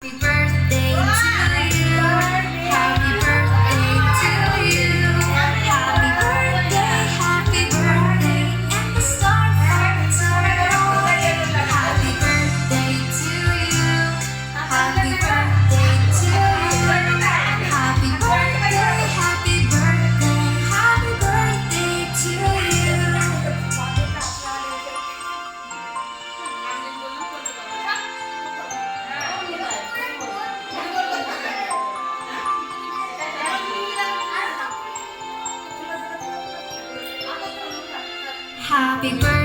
Happy birthday to you. Happy birthday to you. Happy birthday, and the star from eternal. Happy birthday to you. Happy birthday to you. Happy birthday, happy birthday to you. Happy birthday.